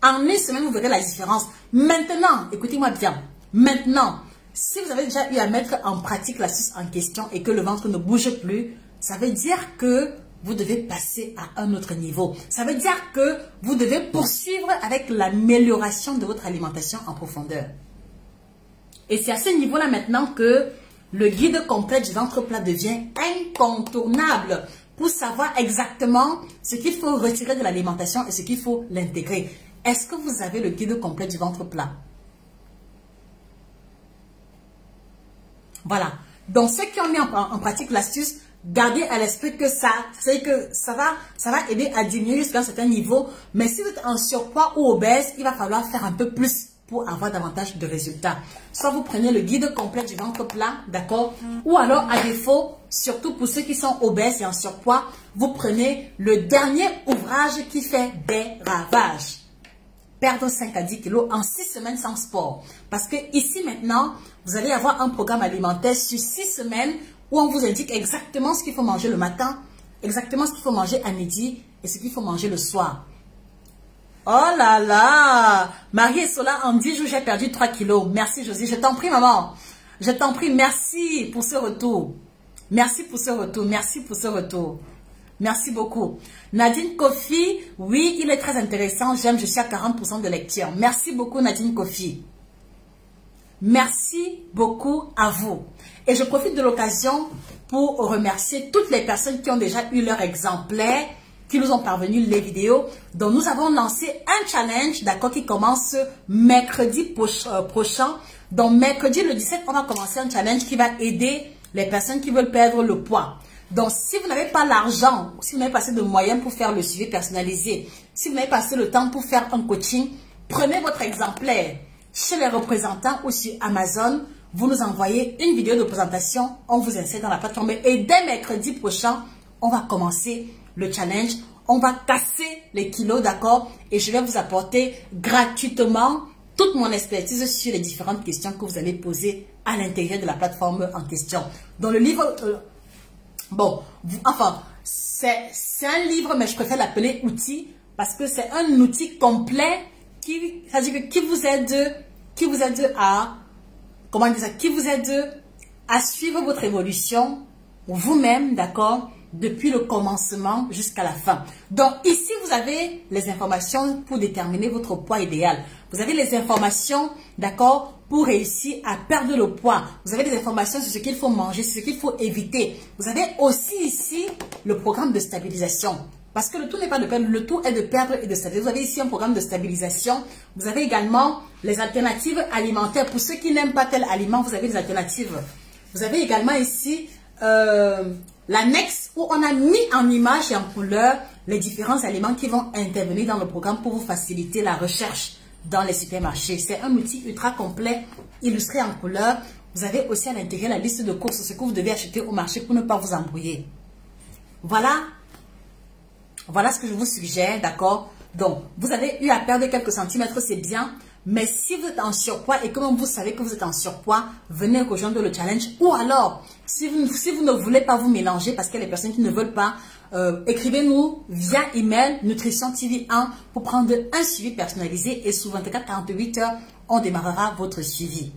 En une semaine, vous verrez la différence. Maintenant, écoutez-moi bien. Maintenant, si vous avez déjà eu à mettre en pratique l'astuce en question et que le ventre ne bouge plus, ça veut dire que vous devez passer à un autre niveau. Ça veut dire que vous devez poursuivre avec l'amélioration de votre alimentation en profondeur. Et c'est à ce niveau-là maintenant que le guide complet du ventre plat devient incontournable pour savoir exactement ce qu'il faut retirer de l'alimentation et ce qu'il faut l'intégrer. Est-ce que vous avez le guide complet du ventre plat? Voilà. Donc, ceux qui ont mis en pratique l'astuce, gardez à l'esprit que ça va aider à diminuer jusqu'à un certain niveau. Mais si vous êtes en surpoids ou obèse, il va falloir faire un peu plus pour avoir davantage de résultats. Soit vous prenez le guide complet du ventre plat, d'accord? Ou alors, à défaut, surtout pour ceux qui sont obèses et en surpoids, vous prenez le dernier ouvrage qui fait des ravages. Perdre 5 à 10 kilos en 6 semaines sans sport. Parce que ici maintenant, vous allez avoir un programme alimentaire sur 6 semaines où on vous indique exactement ce qu'il faut manger le matin, exactement ce qu'il faut manger à midi et ce qu'il faut manger le soir. Oh là là! Marie et Sola, en 10 jours, j'ai perdu 3 kilos. Merci Josie, je t'en prie maman. Je t'en prie, merci pour ce retour. Merci pour ce retour, merci pour ce retour. Merci beaucoup. Nadine Kofi, oui, il est très intéressant. J'aime, je suis à 40% de lecture. Merci beaucoup Nadine Kofi. Merci beaucoup à vous. Et je profite de l'occasion pour remercier toutes les personnes qui ont déjà eu leur exemplaire, qui nous ont parvenu les vidéos. Donc nous avons lancé un challenge, d'accord, qui commence mercredi prochain. Donc mercredi le 17, on va commencer un challenge qui va aider les personnes qui veulent perdre le poids. Donc, si vous n'avez pas l'argent, si vous n'avez pas assez de moyens pour faire le suivi personnalisé, si vous n'avez pas assez le temps pour faire un coaching, prenez votre exemplaire chez les représentants ou sur Amazon. Vous nous envoyez une vidéo de présentation, on vous insère dans la plateforme. Et dès mercredi prochain, on va commencer le challenge. On va casser les kilos, d'accord? Et je vais vous apporter gratuitement toute mon expertise sur les différentes questions que vous allez poser à l'intérieur de la plateforme en question. Dans le livre... bon, enfin, c'est un livre, mais je préfère l'appeler outil parce que c'est un outil complet qui vous aide à, comment dire ça, qui vous aide à suivre votre évolution vous-même, d'accord, depuis le commencement jusqu'à la fin. Donc ici, vous avez les informations pour déterminer votre poids idéal. Vous avez les informations, d'accord, pour réussir à perdre le poids. Vous avez des informations sur ce qu'il faut manger, sur ce qu'il faut éviter. Vous avez aussi ici le programme de stabilisation. Parce que le tout n'est pas de perdre, le tout est de perdre et de stabiliser. Vous avez ici un programme de stabilisation. Vous avez également les alternatives alimentaires. Pour ceux qui n'aiment pas tel aliment, vous avez des alternatives. Vous avez également ici l'annexe où on a mis en image et en couleur les différents aliments qui vont intervenir dans le programme pour vous faciliter la recherche dans les supermarchés. C'est un outil ultra complet, illustré en couleur. Vous avez aussi à l'intérieur la liste de courses, ce que vous devez acheter au marché pour ne pas vous embrouiller. Voilà ce que je vous suggère, d'accord? Donc, vous avez eu à perdre quelques centimètres, c'est bien. Mais si vous êtes en surpoids et que vous savez que vous êtes en surpoids, venez rejoindre le challenge. Ou alors, si vous ne voulez pas vous mélanger, parce qu'il y a des personnes qui ne veulent pas, écrivez-nous via email Nutrition TV 1 pour prendre un suivi personnalisé et sous 24-48 heures, on démarrera votre suivi.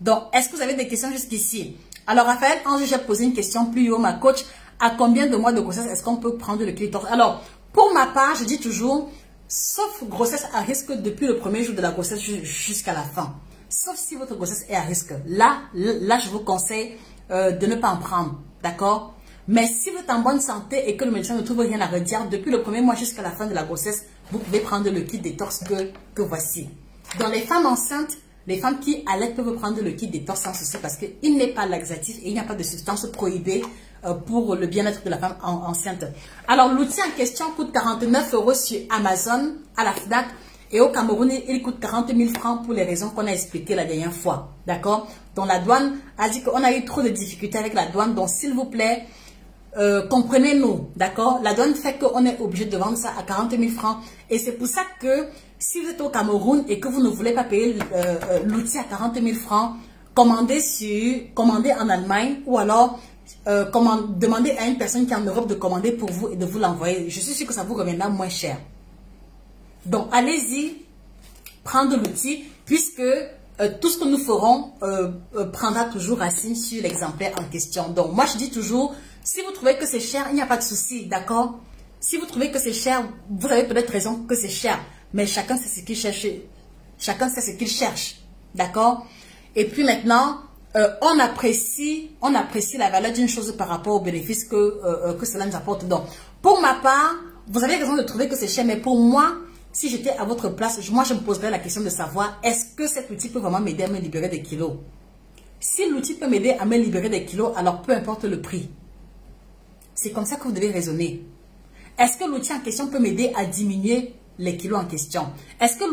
Donc, est-ce que vous avez des questions jusqu'ici? Alors, Raphaël, Ange, j'ai posé une question plus haut, ma coach. À combien de mois de grossesse est-ce qu'on peut prendre le clitoris? Alors, pour ma part, je dis toujours, sauf grossesse à risque depuis le premier jour de la grossesse jusqu'à la fin. Sauf si votre grossesse est à risque. Là, je vous conseille de ne pas en prendre. D'accord? Mais si vous êtes en bonne santé et que le médecin ne trouve rien à redire, depuis le premier mois jusqu'à la fin de la grossesse, vous pouvez prendre le kit détox que voici. Dans les femmes enceintes, les femmes qui allaitent peuvent prendre le kit détox sans souci parce qu'il n'est pas laxatif et il n'y a pas de substance prohibée pour le bien-être de la femme enceinte. Alors, l'outil en question coûte 49 € sur Amazon, à la FNAC. Et au Cameroun, il coûte 40 000 francs pour les raisons qu'on a expliquées la dernière fois. D'accord? Donc, la douane a dit qu'on a eu trop de difficultés avec la douane. Donc, s'il vous plaît, comprenez-nous. D'accord? La douane fait qu'on est obligé de vendre ça à 40 000 francs. Et c'est pour ça que si vous êtes au Cameroun et que vous ne voulez pas payer l'outil à 40 000 francs, commandez en Allemagne ou alors demandez à une personne qui est en Europe de commander pour vous et de vous l'envoyer. Je suis sûre que ça vous reviendra moins cher. Donc, allez-y, prendre l'outil, puisque tout ce que nous ferons prendra toujours racine sur l'exemplaire en question. Donc, moi, je dis toujours, si vous trouvez que c'est cher, il n'y a pas de souci, d'accord? Si vous trouvez que c'est cher, vous avez peut-être raison que c'est cher, mais chacun sait ce qu'il cherche. Chacun sait ce qu'il cherche, d'accord? Et puis maintenant, on apprécie la valeur d'une chose par rapport aux bénéfices que cela nous apporte. Donc, pour ma part, vous avez raison de trouver que c'est cher, mais pour moi, si j'étais à votre place, moi, je me poserais la question de savoir, est-ce que cet outil peut vraiment m'aider à me libérer des kilos? Si l'outil peut m'aider à me libérer des kilos, alors peu importe le prix. C'est comme ça que vous devez raisonner. Est-ce que l'outil en question peut m'aider à diminuer les kilos en question? Est-ce que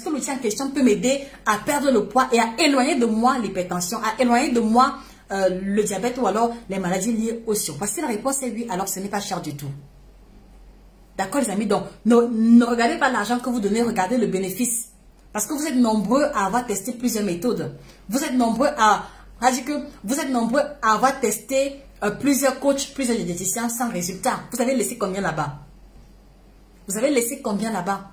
l'outil en question peut m'aider à perdre le poids et à éloigner de moi l'hypertension, à éloigner de moi le diabète ou alors les maladies liées au surpoids? Si la réponse est oui, alors ce n'est pas cher du tout. D'accord les amis? Donc, ne regardez pas l'argent que vous donnez, regardez le bénéfice. Parce que vous êtes nombreux à avoir testé plusieurs méthodes. Vous êtes nombreux à avoir testé plusieurs coachs, plusieurs diététiciens sans résultat. Vous avez laissé combien là-bas? Vous avez laissé combien là-bas?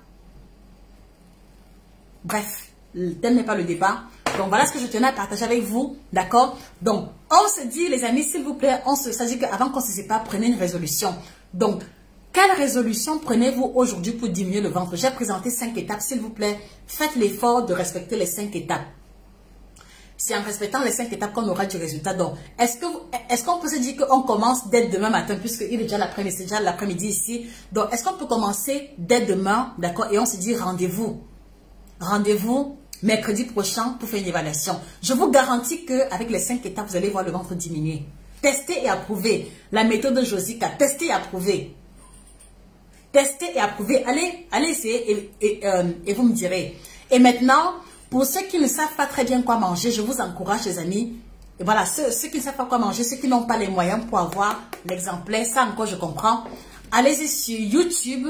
Bref, tel n'est pas le débat. Donc, voilà ce que je tenais à partager avec vous. D'accord? Donc, on se dit, les amis, s'il vous plaît, ça dit qu'avant qu'on ne se sépare, prenez une résolution. Donc, quelle résolution prenez-vous aujourd'hui pour diminuer le ventre? J'ai présenté 5 étapes. S'il vous plaît, faites l'effort de respecter les 5 étapes. C'est en respectant les 5 étapes qu'on aura du résultat. Donc, est-ce qu'on peut se dire qu'on commence dès demain matin, puisqu'il est déjà l'après-midi, c'est déjà l'après-midi ici. Donc, est-ce qu'on peut commencer dès demain, d'accord? Et on se dit rendez-vous. Rendez-vous mercredi prochain pour faire une évaluation. Je vous garantis qu'avec les 5 étapes, vous allez voir le ventre diminuer. Testez et approuvez. La méthode de Josica, testez et approuvez. Testez et approuvez. Allez essayer et vous me direz. Et maintenant, pour ceux qui ne savent pas très bien quoi manger, je vous encourage, les amis. Et voilà, ceux qui ne savent pas quoi manger, ceux qui n'ont pas les moyens pour avoir l'exemplaire, ça encore je comprends. Allez-y sur YouTube.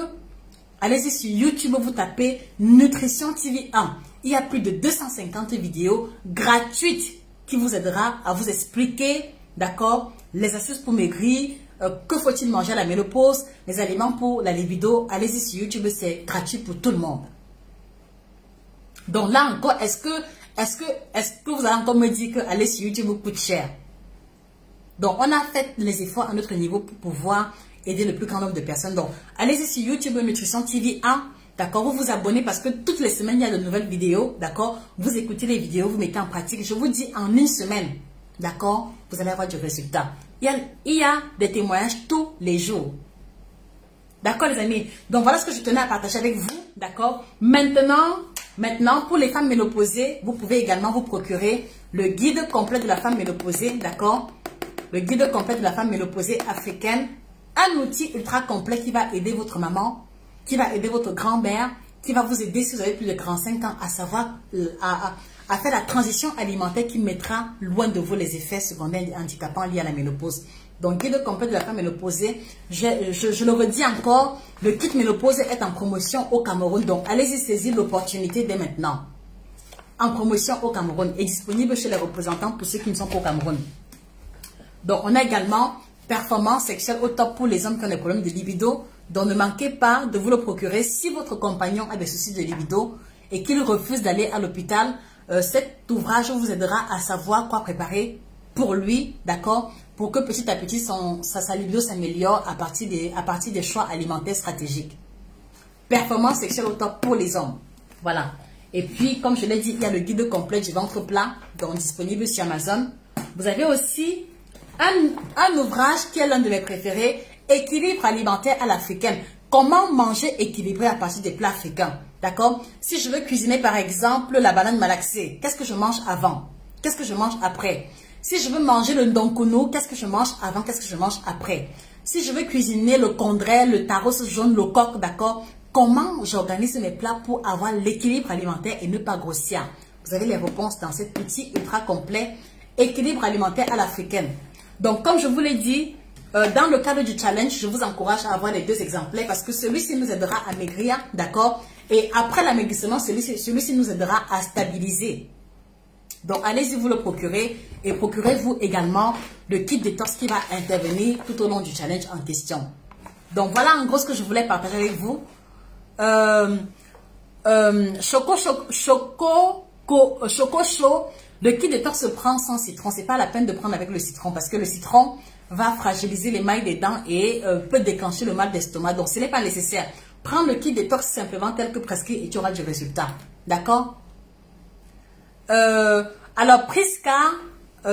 Allez-y sur YouTube, vous tapez Nutrition TV 1. Il y a plus de 250 vidéos gratuites qui vous aidera à vous expliquer, d'accord, les astuces pour maigrir, que faut-il manger à la ménopause, les aliments pour la libido. Allez-y sur YouTube, c'est gratuit pour tout le monde. Donc là encore, est-ce que vous allez encore me dire que aller sur YouTube coûte cher? Donc on a fait les efforts à notre niveau pour pouvoir aider le plus grand nombre de personnes. Donc allez-y sur YouTube Nutrition TV 1, d'accord, vous vous abonnez parce que toutes les semaines il y a de nouvelles vidéos, d'accord, vous écoutez les vidéos, vous mettez en pratique. Je vous dis en une semaine, d'accord, vous allez avoir du résultat. Il y a des témoignages tous les jours. D'accord les amis? Donc voilà ce que je tenais à partager avec vous, d'accord. Maintenant, pour les femmes ménopausées, vous pouvez également vous procurer le guide complet de la femme ménopausée, d'accord? Le guide complet de la femme ménopausée africaine, un outil ultra complet qui va aider votre maman, qui va aider votre grand-mère, qui va vous aider si vous avez plus de 45 ans à savoir, à faire la transition alimentaire qui mettra loin de vous les effets secondaires handicapants liés à la ménopause. Donc, guide complet de la femme ménopausée, je le redis encore, le kit ménopause est en promotion au Cameroun. Donc, allez-y saisir l'opportunité dès maintenant. En promotion au Cameroun et disponible chez les représentants pour ceux qui ne sont pas au Cameroun. Donc, on a également performance sexuelle au top pour les hommes qui ont des problèmes de libido. Donc, ne manquez pas de vous le procurer si votre compagnon a des soucis de libido et qu'il refuse d'aller à l'hôpital. Cet ouvrage vous aidera à savoir quoi préparer pour lui, d'accord, pour que petit à petit sa libido s'améliore à partir des choix alimentaires stratégiques. Performance sexuelle au top pour les hommes. Voilà. Et puis, comme je l'ai dit, il y a le guide complet du ventre plat, donc disponible sur Amazon. Vous avez aussi un ouvrage qui est l'un de mes préférés, Équilibre alimentaire à l'africaine. Comment manger équilibré à partir des plats africains. D'accord? Si je veux cuisiner par exemple la banane malaxée, qu'est-ce que je mange avant? Qu'est-ce que je mange après? Si je veux manger le ndonkono, qu'est-ce que je mange avant? Qu'est-ce que je mange après? Si je veux cuisiner le condré, le taros jaune, le coq, d'accord? Comment j'organise mes plats pour avoir l'équilibre alimentaire et ne pas grossir? Vous avez les réponses dans cet outil ultra complet, Équilibre alimentaire à l'africaine. Donc, comme je vous l'ai dit, dans le cadre du challenge, je vous encourage à avoir les 2 exemplaires parce que celui-ci nous aidera à maigrir, d'accord? Et après l'amaigrissement, celui-ci nous aidera à stabiliser. Donc, allez-y vous le procurer et procurez-vous également le kit détox qui va intervenir tout au long du challenge en question. Donc, voilà en gros ce que je voulais partager avec vous. Choco chaud, le kit détox se prend sans citron. C'est pas la peine de prendre avec le citron parce que le citron va fragiliser l'émail des dents et peut déclencher le mal d'estomac. Donc, ce n'est pas nécessaire. Prends le kit détox simplement tel que prescrit et tu auras du résultat. D'accord? Alors, Priska,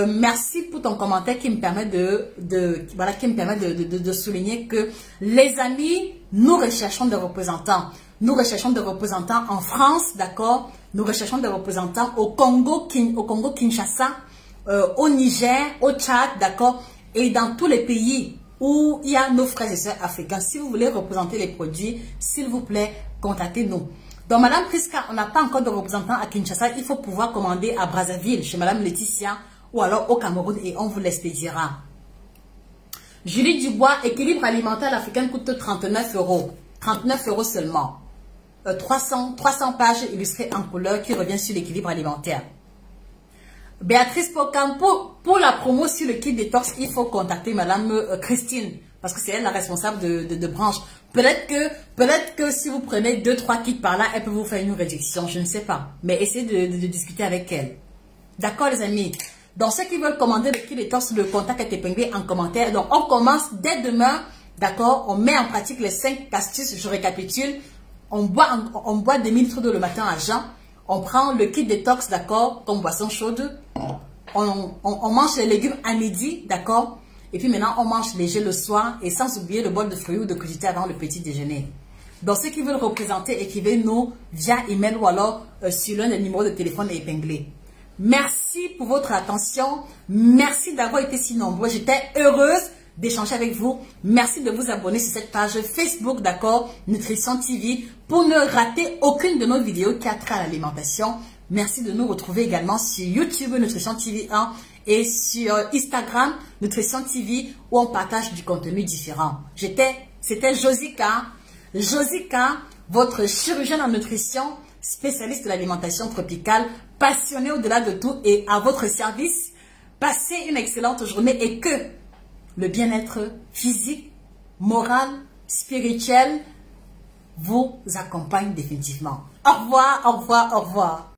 merci pour ton commentaire qui me permet de souligner que les amis, nous recherchons des représentants. Nous recherchons des représentants en France, d'accord? Nous recherchons des représentants au Congo Kinshasa, au Niger, au Tchad, d'accord? Et dans tous les pays où il y a nos frères et sœurs africains. Si vous voulez représenter les produits, s'il vous plaît, contactez-nous. Donc, Madame Priska, on n'a pas encore de représentant à Kinshasa. Il faut pouvoir commander à Brazzaville, chez Madame Laetitia, ou alors au Cameroun, et on vous l'expédiera. Julie Dubois, équilibre alimentaire africain coûte 39 €. 39 € seulement. 300 pages illustrées en couleur qui revient sur l'équilibre alimentaire. Béatrice Pocam, pour la promo sur le kit détox, il faut contacter Madame Christine, parce que c'est elle la responsable de branche. Peut-être que si vous prenez 2-3 kits par là, elle peut vous faire une réduction, je ne sais pas. Mais essayez de discuter avec elle. D'accord les amis? Donc ceux qui veulent commander le kit détox, le contact est épinglé en commentaire. Donc on commence dès demain. D'accord? On met en pratique les 5 astuces. Je récapitule. On boit 2 litres d'eau le matin à jeun. On prend le kit détox, d'accord, comme boisson chaude. On mange les légumes à midi, d'accord. Et puis maintenant, on mange léger le soir. Et sans oublier le bol de fruits ou de crudités avant le petit déjeuner. Donc ceux qui veulent représenter, écrivez-nous via email ou alors sur l'un des numéros de téléphone épinglés. Merci pour votre attention. Merci d'avoir été si nombreux. J'étais heureuse d'échanger avec vous. Merci de vous abonner sur cette page Facebook, d'accord, Nutrition TV, pour ne rater aucune de nos vidéos qui a trait à l'alimentation. Merci de nous retrouver également sur YouTube, Nutrition TV 1, et sur Instagram, Nutrition TV, où on partage du contenu différent. C'était Josica, votre chirurgienne en nutrition, spécialiste de l'alimentation tropicale, passionnée au-delà de tout et à votre service. Passez une excellente journée et que le bien-être physique, moral, spirituel vous accompagne définitivement. Au revoir, au revoir, au revoir.